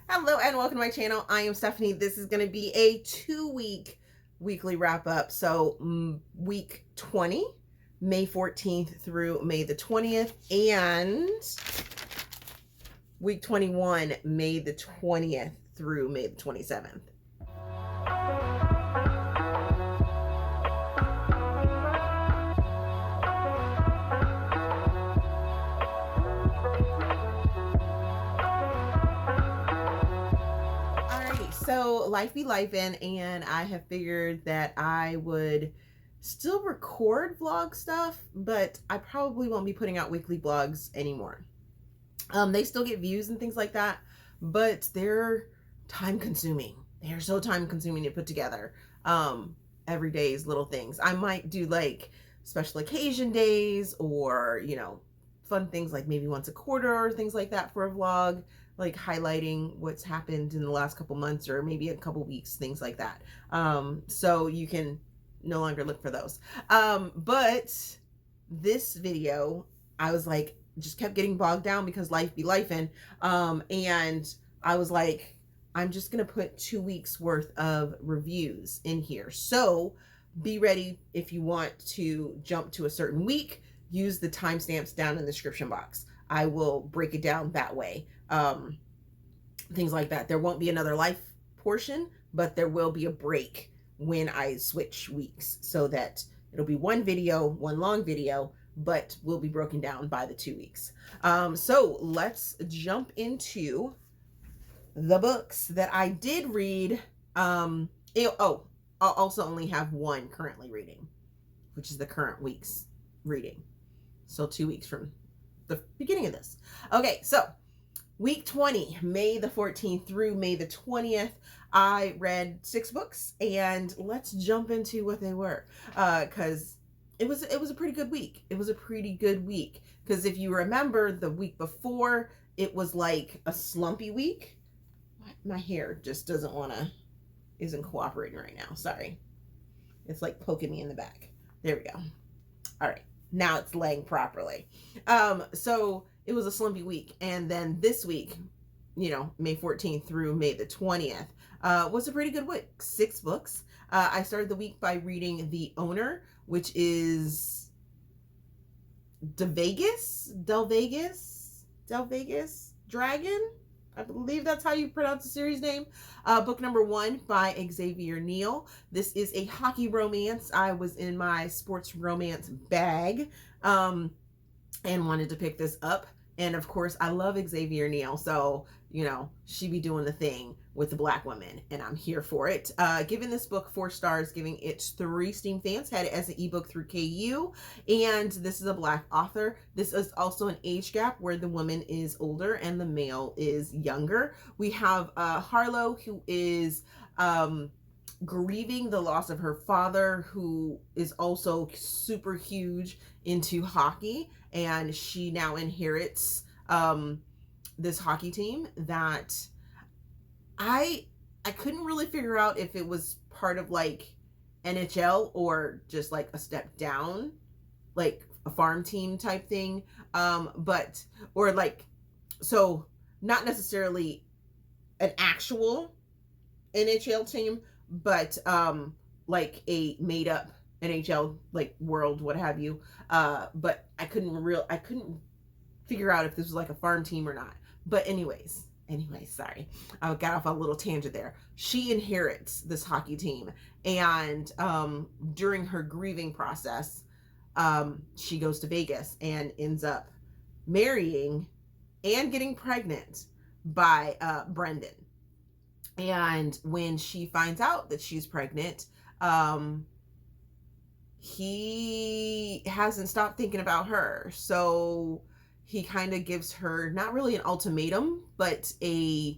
Hello and welcome to my channel. I am Stephanie. This is going to be a 2-week weekly wrap up. So week 20, May 14th through May the 20th, and week 21, May the 20th through May the 27th. So life be lifing, and I have figured that I would still record vlog stuff, but I probably won't be putting out weekly vlogs anymore. They still get views and things like that, but they're time consuming. They're so time consuming to put together. Every day's little things. I might do like special occasion days, or fun things like maybe once a quarter or things like that for a vlog, like highlighting what's happened in the last couple months or maybe a couple weeks, things like that. So you can no longer look for those. But this video, I was like, just kept getting bogged down because life be lifing. And I was like, I'm just going to put 2 weeks worth of reviews in here. So be ready if you want to jump to a certain week. Use the timestamps down in the description box. I will break it down that way. Things like that. There won't be another life portion, but there will be a break when I switch weeks, so that it'll be one video, one long video, but will be broken down by the 2 weeks. So let's jump into the books that I did read. I'll also only have one currently reading, which is the current week's reading. So 2 weeks from the beginning of this. Okay, so week 20, May the 14th through May the 20th, I read 6 books, and let's jump into what they were, because it was a pretty good week. It was a pretty good week, because if you remember the week before, it was like a slumpy week. My hair just isn't cooperating right now. Sorry. It's like poking me in the back. There we go. All right. Now it's laying properly. So it was a slumpy week. And then this week, May 14th through May the 20th, was a pretty good week. 6 books. I started the week by reading The Owner, which is Del Vegas Dragon. I believe that's how you pronounce the series name. Book number 1 by Xavier, Neal. This is a hockey romance. I was in my sports romance bag and wanted to pick this up. And of course, I love Xavier, Neal. So, she be doing the thing with the Black women, and I'm here for it. Giving this book 4 stars, giving it 3 Steam fans. Had it as an ebook through KU, and this is a Black author. This is also an age gap where the woman is older and the male is younger. We have Harlow, who is grieving the loss of her father, who is also super huge into hockey, and she now inherits this hockey team that I couldn't really figure out if it was part of like NHL or just like a step down, like a farm team type thing. So not necessarily an actual NHL team, but like a made up NHL like world, what have you. But I couldn't figure out if this was like a farm team or not. But anyways, sorry. I got off a little tangent there. She inherits this hockey team, and during her grieving process, she goes to Vegas and ends up marrying and getting pregnant by Brendan. And when she finds out that she's pregnant, he hasn't stopped thinking about her. So he kind of gives her not really an ultimatum, but I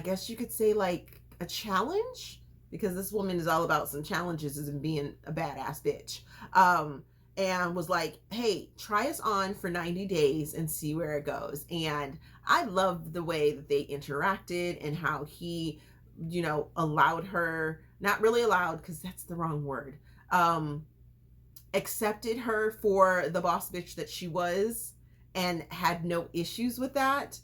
guess you could say like a challenge, because this woman is all about some challenges and being a badass bitch. And was like, hey, try us on for 90 days and see where it goes. And I loved the way that they interacted and how he, allowed her, not really allowed, because that's the wrong word, accepted her for the boss bitch that she was, and had no issues with that.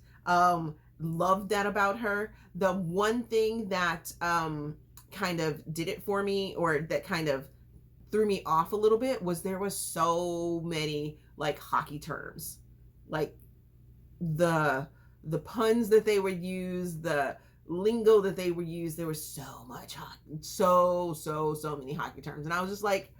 Loved that about her. The one thing that kind of did it for me, or that kind of threw me off a little bit, was there was so many like hockey terms, like the puns that they would use, the lingo that they would use. There was so much hockey, so many hockey terms, and I was just like,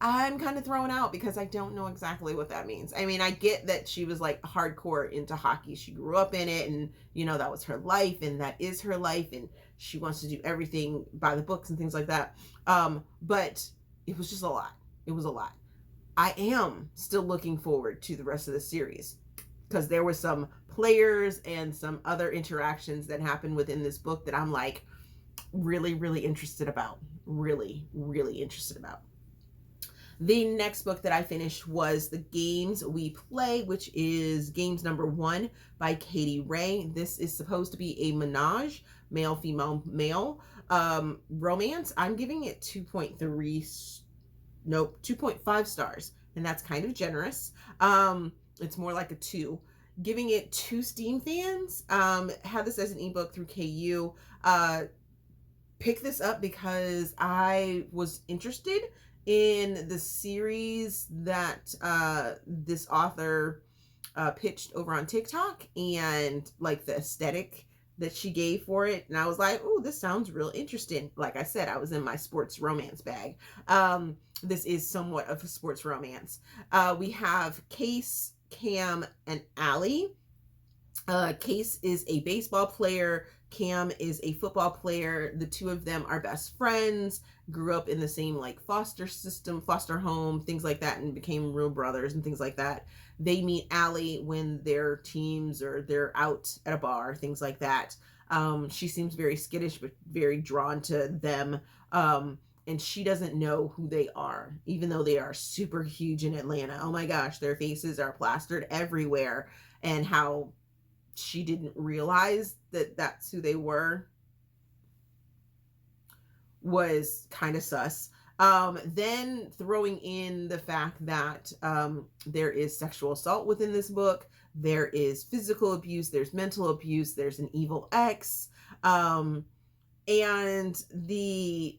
I'm kind of thrown out because I don't know exactly what that means. I mean, I get that she was like hardcore into hockey. She grew up in it, and that was her life, and that is her life, and she wants to do everything by the books and things like that. But it was just a lot. It was a lot. I am still looking forward to the rest of the series, because there were some players and some other interactions that happened within this book that I'm like really, really interested about. Really, really interested about. The next book that I finished was The Games We Play, which is Games number 1 by Katie Ray. This is supposed to be a menage, male, female, male romance. I'm giving it 2.5 stars, and that's kind of generous. It's more like a 2. Giving it 2 Steam fans. Had this as an ebook through KU. Pick this up because I was interested in the series that this author pitched over on TikTok, and like the aesthetic that she gave for it, and I was like, oh, this sounds real interesting. Like I said, I was in my sports romance bag. This is somewhat of a sports romance. We have Case, Cam, and Allie. Case is a baseball player. Cam is a football player. The two of them are best friends, grew up in the same like foster system, foster home, things like that, and became real brothers and things like that. They meet Allie when their teams, or they're out at a bar, things like that. She seems very skittish, but very drawn to them. And she doesn't know who they are, even though they are super huge in Atlanta. Oh my gosh, their faces are plastered everywhere. And how she didn't realize that that's who they were was kind of sus. Then throwing in the fact that there is sexual assault within this book, there is physical abuse, there's mental abuse, there's an evil ex, and the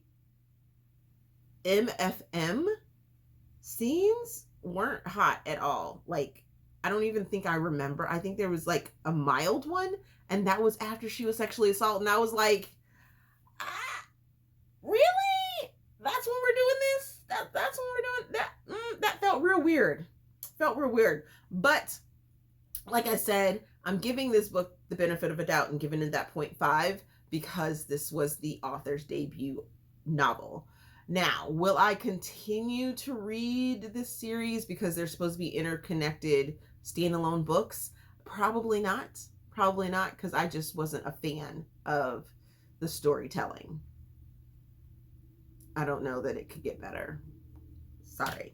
MFM scenes weren't hot at all. Like, I don't even think I remember. I think there was like a mild one, and that was after she was sexually assaulted. And I was like, really? That's when we're doing this? That's when we're doing that? That felt real weird. Felt real weird. But like I said, I'm giving this book the benefit of a doubt and giving it that 0.5 because this was the author's debut novel. Now, will I continue to read this series because they're supposed to be interconnected standalone books? Probably not. Probably not, because I just wasn't a fan of the storytelling. I don't know that it could get better. Sorry.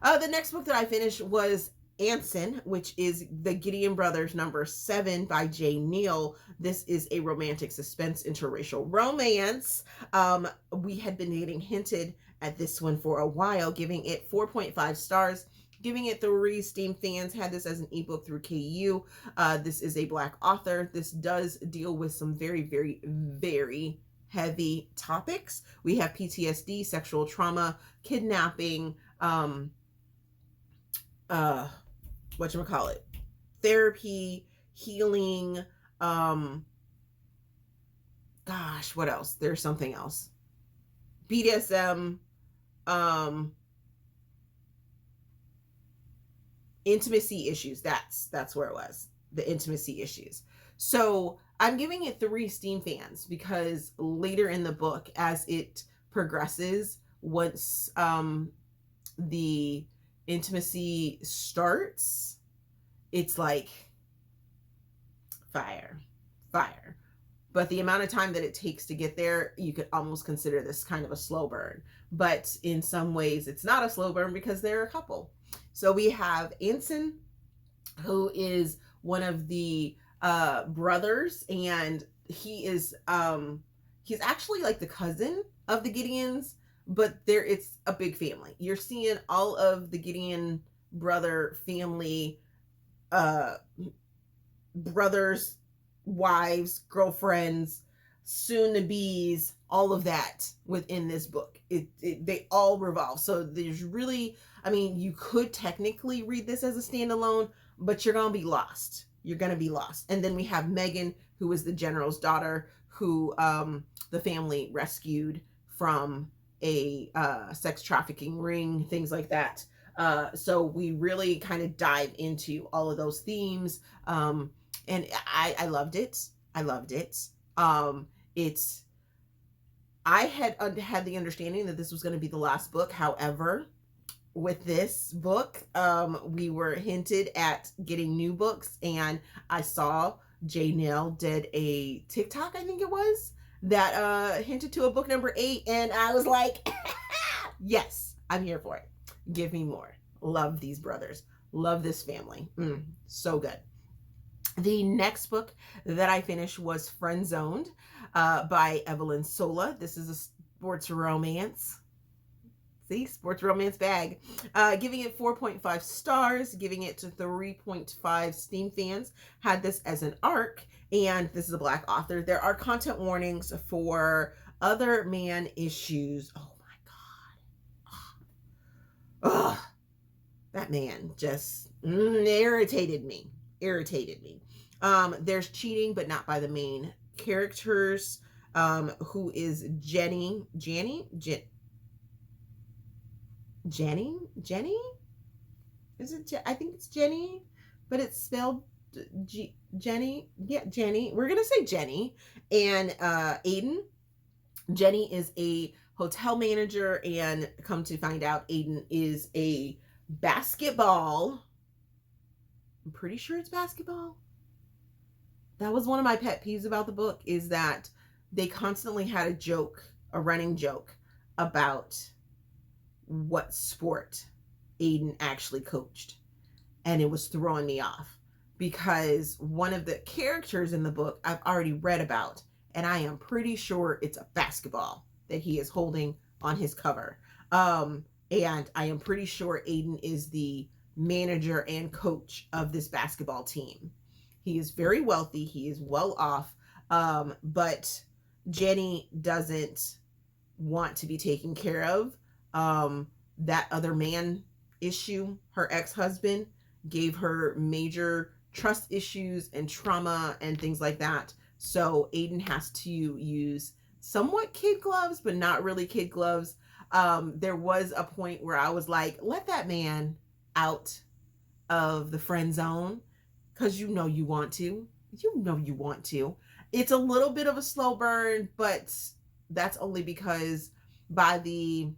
The next book that I finished was Anson, which is the Gideon Brothers number 7 by Neal. This is a romantic suspense interracial romance. We had been getting hinted at this one for a while, giving it 4.5 stars, giving it 3 Steam fans. Had this as an ebook through KU. This is a Black author. This does deal with some very, very, very heavy topics. We have PTSD, sexual trauma, kidnapping, whatchamacallit, therapy, healing, gosh, what else? There's something else. BDSM, intimacy issues. That's where it was. The intimacy issues. So I'm giving it 3 Steam fans because later in the book, as it progresses, once the intimacy starts, it's like fire. But the amount of time that it takes to get there, you could almost consider this kind of a slow burn. But in some ways, it's not a slow burn because they're a couple. So we have Anson, who is one of the brothers, and he is he's actually like the cousin of the Gideons, but it's a big family. You're seeing all of the Gideon brother family uh brothers, wives, girlfriends, soon to be's, all of that within this book. They all revolve. So there's really, I mean, you could technically read this as a standalone, but you're gonna be lost. You're gonna be lost. And then we have Megan, who is the general's daughter, who the family rescued from a sex trafficking ring, things like that. So we really kind of dive into all of those themes. And I loved it. I loved it. It's, I had the understanding that this was going to be the last book. However, with this book, we were hinted at getting new books, and I saw Nell did a TikTok, I think it was, that hinted to a book number 8, and I was like, yes, I'm here for it. Give me more. Love these brothers. Love this family. So good. The next book that I finished was Friend Zoned by Evelyn Sola. This is a sports romance. See, sports romance bag. Giving it 4.5 stars, giving it to 3.5 Steam fans. Had this as an arc, and this is a Black author. There are content warnings for other man issues. Oh my God. Ugh. That man just irritated me. There's cheating, but not by the main characters, who is Jenny? Is it? I think it's Jenny, but it's spelled Jenny. Yeah, Jenny. We're gonna say Jenny. And Aiden. Jenny is a hotel manager, and come to find out, Aiden is a basketball. I'm pretty sure it's basketball. That was one of my pet peeves about the book, is that they constantly had a running joke about what sport Aiden actually coached. And it was throwing me off, because one of the characters in the book I've already read about, and I am pretty sure it's a basketball that he is holding on his cover. And I am pretty sure Aiden is the manager and coach of this basketball team. He is very wealthy. He is well off. But Jenny doesn't want to be taken care of. That other man issue, her ex-husband, gave her major trust issues and trauma and things like that. So Aiden has to use somewhat kid gloves, but not really kid gloves. There was a point where I was like, let that man out of the friend zone, because you know you want to. It's a little bit of a slow burn, but that's only because by the,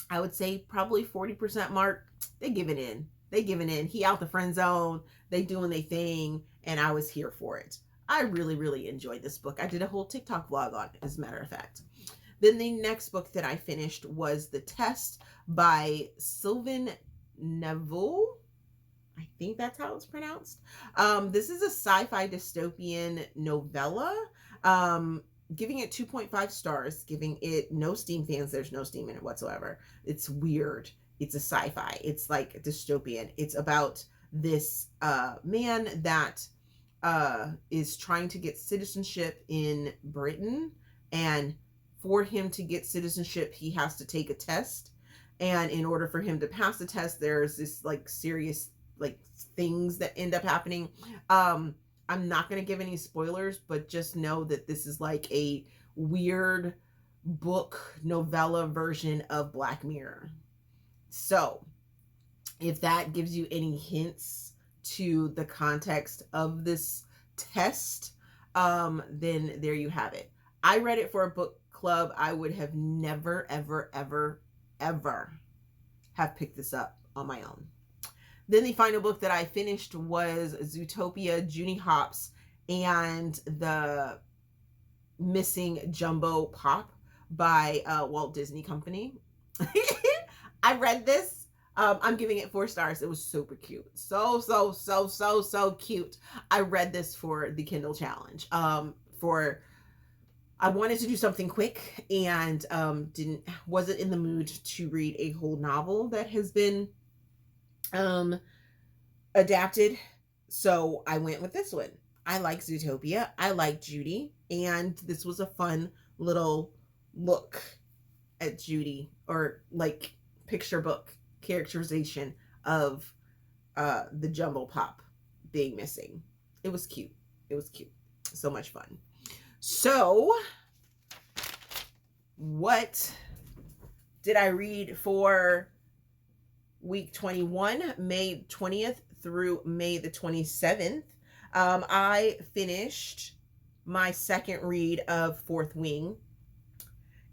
I would say probably 40% mark, they giving in. He out the friend zone. They doing their thing, and I was here for it. I really, really enjoyed this book. I did a whole TikTok vlog on it, as a matter of fact. Then the next book that I finished was The Test by Sylvain Neuvel. I think that's how it's pronounced. This is a sci-fi dystopian novella. Giving it 2.5 stars, giving it no Steam fans. There's no Steam in it whatsoever. It's weird. It's a sci-fi. It's like dystopian. It's about this man that is trying to get citizenship in Britain, and for him to get citizenship, he has to take a test. And in order for him to pass the test, there's this like serious like things that end up happening. I'm not going to give any spoilers, but just know that this is like a weird book novella version of Black Mirror. So if that gives you any hints to the context of this test, then there you have it. I read it for a book club. I would have never, ever, ever, ever have picked this up on my own. Then the final book that I finished was Zootopia, Judy Hopps, and the Missing Jumbo Pop by Walt Disney Company. I read this. I'm giving it 4 stars. It was super cute. So cute. I read this for the Kindle challenge. I wanted to do something quick, and wasn't in the mood to read a whole novel that has been adapted. So I went with this one. I like Zootopia. I like Judy. And this was a fun little look at Judy, or like picture book characterization of the jumble pop being missing. It was cute. It was cute. So much fun. So, what did I read for week 21, May 20th through May the 27th? I finished my second read of Fourth Wing,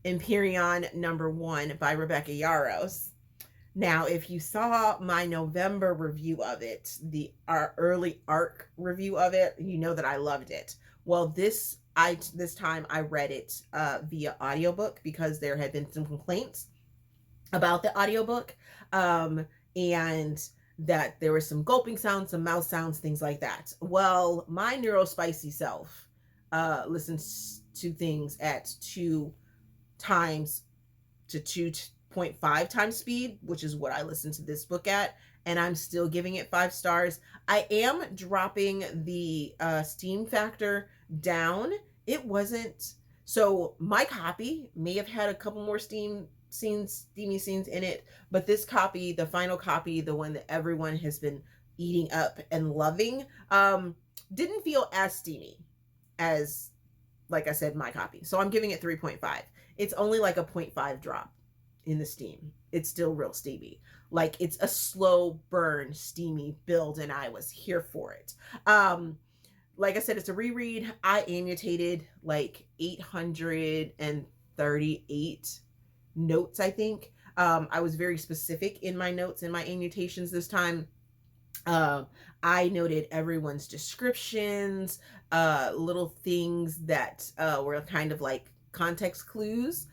Empyrean #1 by Rebecca Yarros. Now, if you saw my November review of it, our early arc review of it, you know that I loved it. Well, this time I read it via audiobook because there had been some complaints about the audiobook, and that there were some gulping sounds, some mouth sounds, things like that. Well, my neurospicy self listens to things at 2 times to 2.5 times speed, which is what I listened to this book at, and I'm still giving it 5 stars. I am dropping the steam factor down. It wasn't, so my copy may have had a couple more steamy scenes in it, but this copy, the final copy, the one that everyone has been eating up and loving, didn't feel as steamy as, like I said, my copy. So I'm giving it 3.5. It's only like a 0.5 drop in the steam. It's still real steamy. Like, it's a slow burn, steamy build, and I was here for it. Like I said, it's a reread. I annotated like 838 notes, I think. I was very specific in my notes and my annotations this time. I noted everyone's descriptions, little things that were kind of like context clues,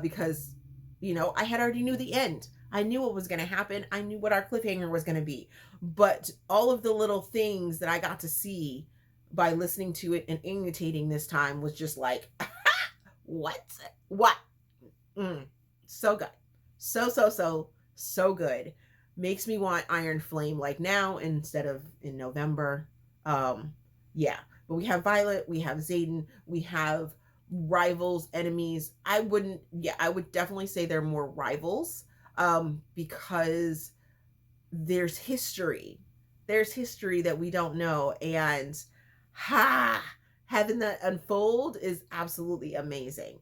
because, I had already knew the end. I knew what was going to happen. I knew what our cliffhanger was going to be. But all of the little things that I got to see by listening to it and annotating this time was just like, what? So good. So good. Makes me want Iron Flame like now instead of in November. Yeah. But we have Violet, we have Xaden, we have rivals, enemies. I would definitely say they're more rivals, because there's history. There's history that we don't know, and having that unfold is absolutely amazing.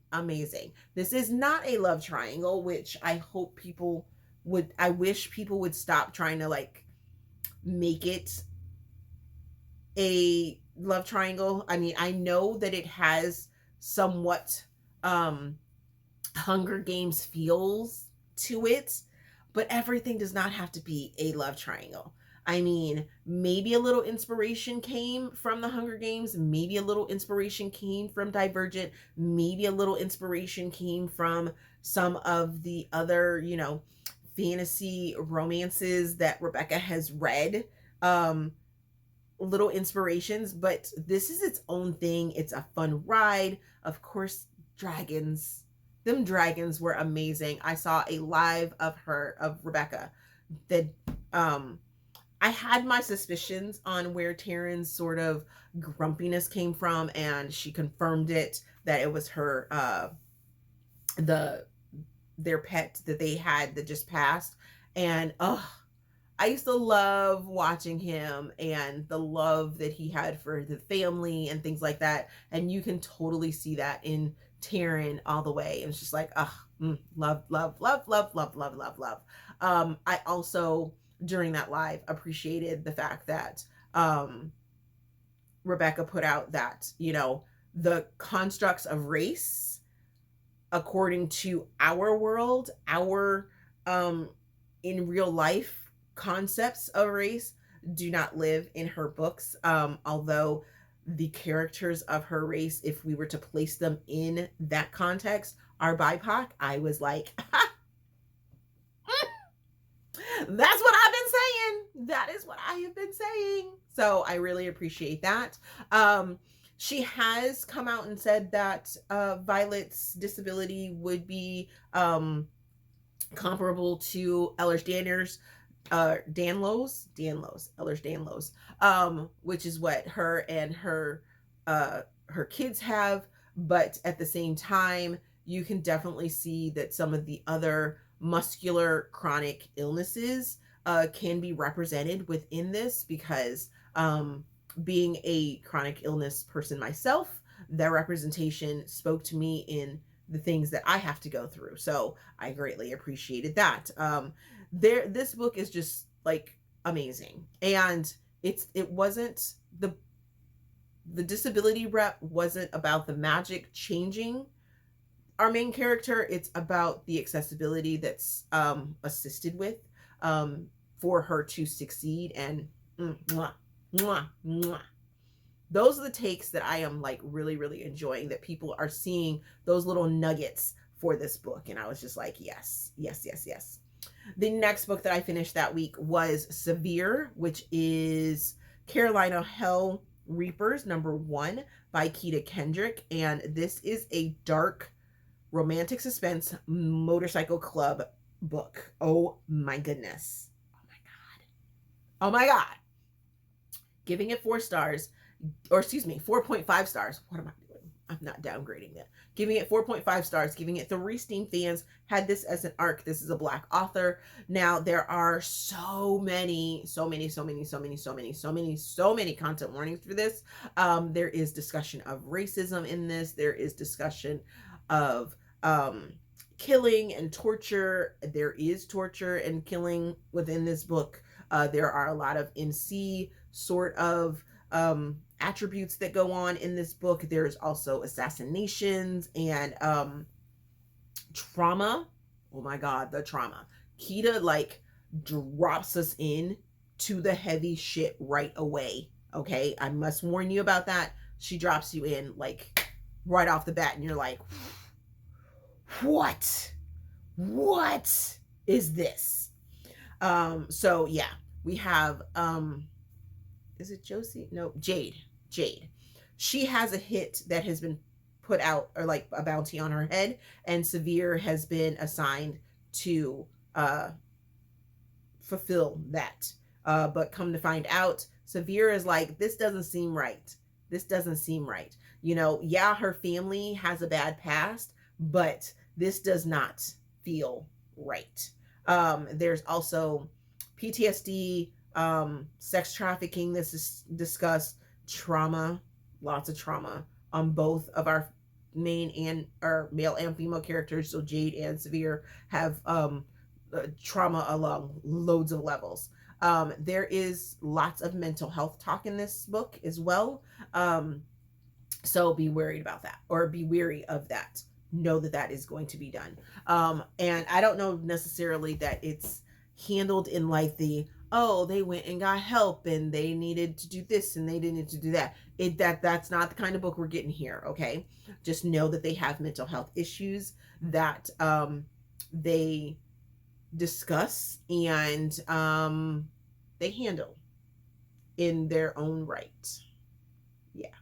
This is not a love triangle, which I wish people would stop trying to like make it a love triangle. I mean, I know that it has somewhat Hunger Games feels to it, but everything does not have to be a love triangle. I mean, maybe a little inspiration came from the Hunger Games, maybe a little inspiration came from Divergent, maybe a little inspiration came from some of the other, fantasy romances that Rebecca has read. Little inspirations, but this is its own thing. It's a fun ride. Of course, dragons. Them dragons were amazing. I saw a live of Rebecca that I had my suspicions on where Taryn's sort of grumpiness came from, and she confirmed it, that it was her their pet that they had that just passed. And I used to love watching him and the love that he had for the family and things like that. And you can totally see that in Taryn all the way. It was just like, love. I also, during that live, appreciated the fact that Rebecca put out that, the constructs of race, according to our world, our in real life concepts of race, do not live in her books. Although the characters of her race, if we were to place them in that context, are BIPOC, I was like, that's what I've been saying. That is what I have been saying. So I really appreciate that. She has come out and said that Violet's disability would be comparable to Alexander's. Elders Danlos, which is what her and her kids have. But at the same time, you can definitely see that some of the other muscular chronic illnesses can be represented within this, because being a chronic illness person myself, that representation spoke to me in the things that I have to go through. So I greatly appreciated that. This book is just like amazing. And it wasn't the disability rep wasn't about the magic changing our main character. It's about the accessibility that's assisted with for her to succeed. And mwah, mwah, mwah. Those are the takes that I am like really, really enjoying, that people are seeing those little nuggets for this book. And I was just like, yes, yes, yes, yes. The next book that I finished that week was Xavier, which is Carolina Hell Reapers #1 by Keta Kendric. And this is a dark romantic suspense motorcycle club book. Oh my goodness. Oh my God. Oh my God. Giving it 4 stars, or excuse me, 4.5 stars. What am I doing? I'm not downgrading it. Giving it 4.5 stars, giving it 3 Steam fans. Had this as an arc. This is a Black author. Now, there are so many content warnings for this. There is discussion of racism in this. There is discussion of killing and torture. There is torture and killing within this book. There are a lot of MC sort of attributes that go on in this book. There's also assassinations and trauma. Oh my God, the trauma. Keta like drops us in to the heavy shit right away. Okay, I must warn you about that. She drops you in like right off the bat, and you're like, what is this? So yeah, we have is it Josie? No, Jade. She has a hit that has been put out, or like a bounty on her head, and Xavier has been assigned to fulfill that. But come to find out, Xavier is like, this doesn't seem right. You know, yeah, her family has a bad past, but this does not feel right. There's also PTSD, sex trafficking. This is discussed, trauma, lots of trauma on both of our main and our male and female characters. So Jade and Xavier have trauma along loads of levels. There is lots of mental health talk in this book as well. So be worried about that, or be weary of that. Know that that is going to be done. And I don't know necessarily that it's handled in like the, oh, they went and got help and they needed to do this and they didn't to do that. That's not the kind of book we're getting here. Okay. Just know that they have mental health issues that they discuss and they handle in their own right. Yeah.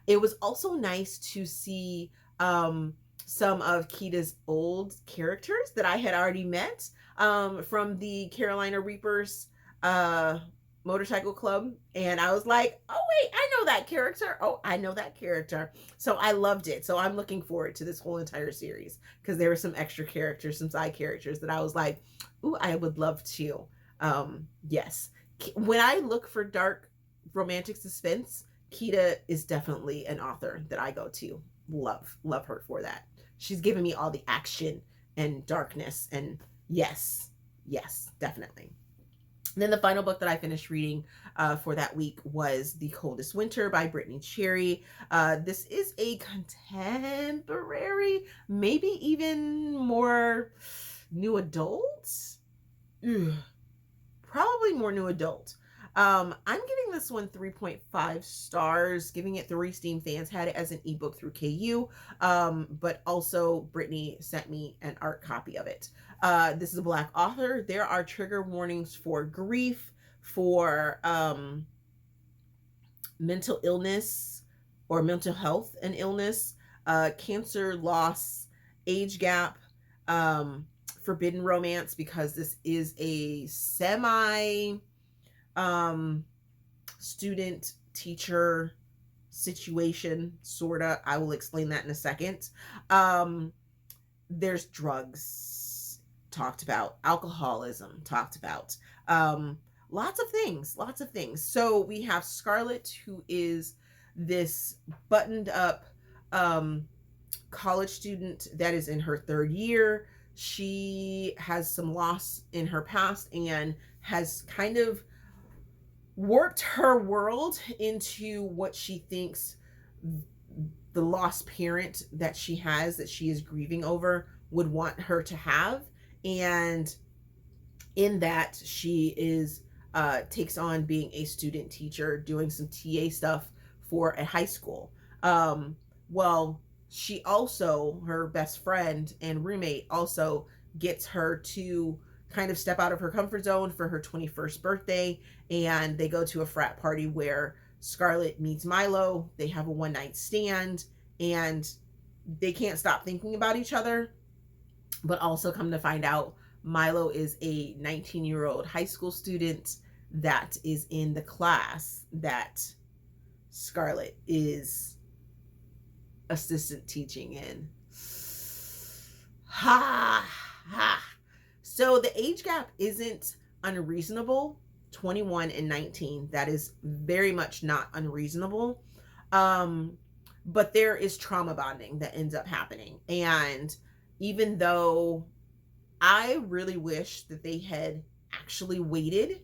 It was also nice to see some of Keta's old characters that I had already met from the Carolina Reapers motorcycle club. And I was like, oh wait, I know that character. So I loved it. So I'm looking forward to this whole entire series, because there were some extra characters, some side characters that I was like, ooh, I would love to. Yes. When I look for dark romantic suspense, Keta is definitely an author that I go to. Love her for that. She's giving me all the action and darkness, and yes, definitely. And then the final book that I finished reading for that week was The Coldest Winter by Brittainy Cherry. This is a contemporary, maybe even more new adult. Probably more new adult. I'm giving this one 3.5 stars, giving it 3 Steam fans. Had it as an ebook through KU, but also Brittainy sent me an art copy of it. This is a Black author. There are trigger warnings for grief, for mental illness or mental health and illness, cancer, loss, age gap, forbidden romance because this is a semi student teacher situation, sorta. I will explain that in a second. There's drugs talked about, alcoholism talked about, lots of things. So we have Scarlett, who is this buttoned up college student that is in her third year. She has some loss in her past and has kind of warped her world into what she thinks the lost parent that she has, that she is grieving over, would want her to have. And in that, she is takes on being a student teacher, doing some TA stuff for a high school. Well, she also, her best friend and roommate, also gets her to kind of step out of her comfort zone for her 21st birthday, and they go to a frat party where Scarlett meets Milo. They have a one-night stand, and they can't stop thinking about each other, but also come to find out Milo is a 19-year-old high school student that is in the class that Scarlett is assistant teaching in. Ha ha. So the age gap isn't unreasonable. 21 and 19, that is very much not unreasonable. But there is trauma bonding that ends up happening. And even though I really wish that they had actually waited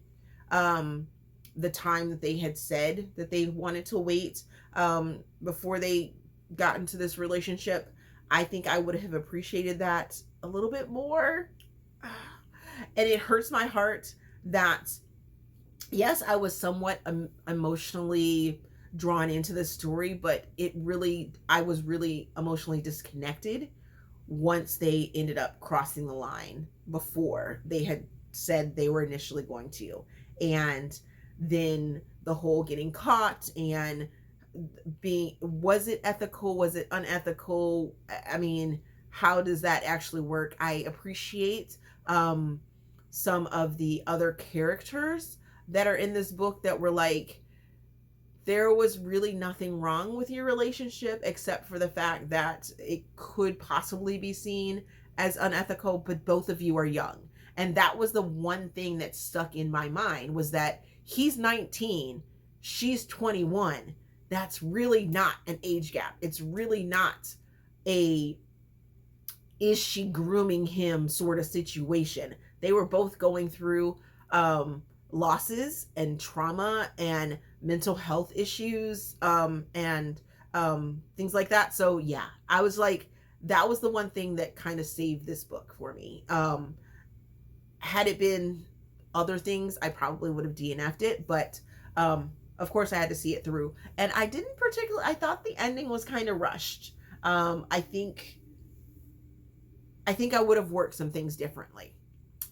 the time that they had said that they wanted to wait before they got into this relationship, I think I would have appreciated that a little bit more. And it hurts my heart that, yes, I was somewhat emotionally drawn into this story, but I was really emotionally disconnected once they ended up crossing the line before they had said they were initially going to. And then the whole getting caught and was it ethical? Was it unethical? I mean, how does that actually work? I appreciate some of the other characters that are in this book that were like, there was really nothing wrong with your relationship except for the fact that it could possibly be seen as unethical, but both of you are young. And that was the one thing that stuck in my mind, was that he's 19, she's 21. That's really not an age gap. It's really not a is she grooming him sort of situation. They were both going through losses and trauma and mental health issues and things like that. So yeah, I was like, that was the one thing that kind of saved this book for me. Had it been other things, I probably would have DNF'd it, but of course I had to see it through. And I didn't particularly, I thought the ending was kind of rushed. I think I would have worked some things differently,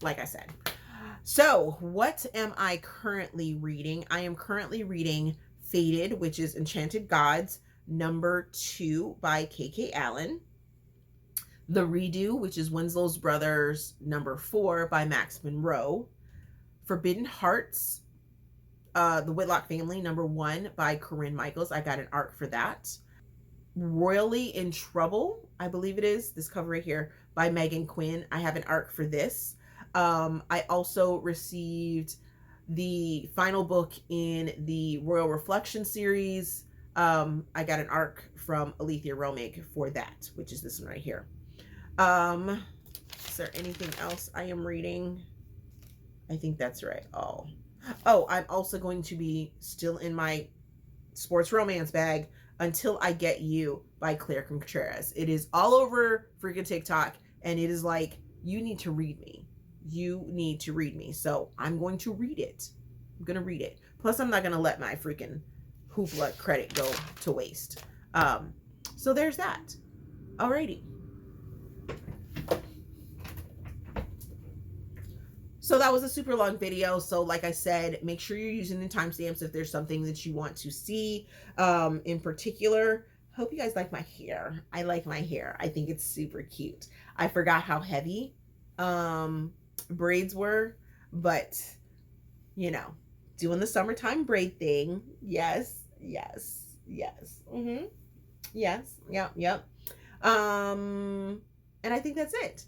like I said. So what am I currently reading? I am currently reading Fated, which is Enchanted Gods, #2 by K.K. Allen. The Redo, which is Winslow's Brothers, #4 by Max Monroe. Forbidden Hearts, The Whitlock Family, #1 by Corinne Michaels. I got an arc for that. Royally in Trouble, I believe it is, this cover right here, by Megan Quinn. I have an arc for this. I also received the final book in the Royal Reflection series. I got an arc from Aleatha Romig for that, which is this one right here. Is there anything else I am reading? I think that's right. Oh, I'm also going to be still in my sports romance bag, Until I Get You by Claire Contreras. It is all over freaking TikTok, and it is like, you need to read me. You need to read me. So I'm going to read it. I'm going to read it. Plus, I'm not going to let my freaking Hoopla credit go to waste. So there's that. Alrighty. So that was a super long video. So like I said, make sure you're using the timestamps if there's something that you want to see in particular. Hope you guys like my hair. I like my hair. I think it's super cute. I forgot how heavy braids were, but you know, doing the summertime braid thing. Yes, yes, yes. Yes, yep, yep. And I think that's it.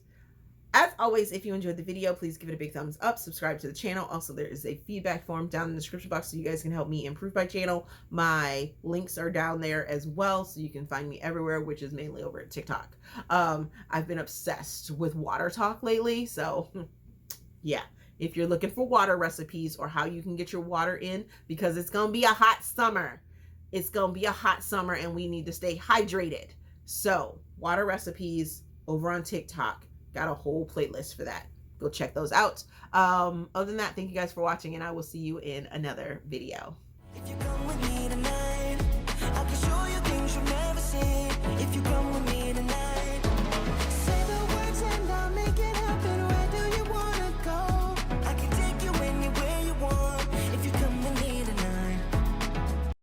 As always, if you enjoyed the video, please give it a big thumbs up, subscribe to the channel. Also, there is a feedback form down in the description box so you guys can help me improve my channel. My links are down there as well, so you can find me everywhere, which is mainly over at TikTok. I've been obsessed with water talk lately, so yeah. If you're looking for water recipes or how you can get your water in, because it's going to be a hot summer. It's going to be a hot summer and we need to stay hydrated. So, water recipes over on TikTok. Got a whole playlist for that. Go check those out. Other than that, thank you guys for watching, and I will see you in another video. If you're going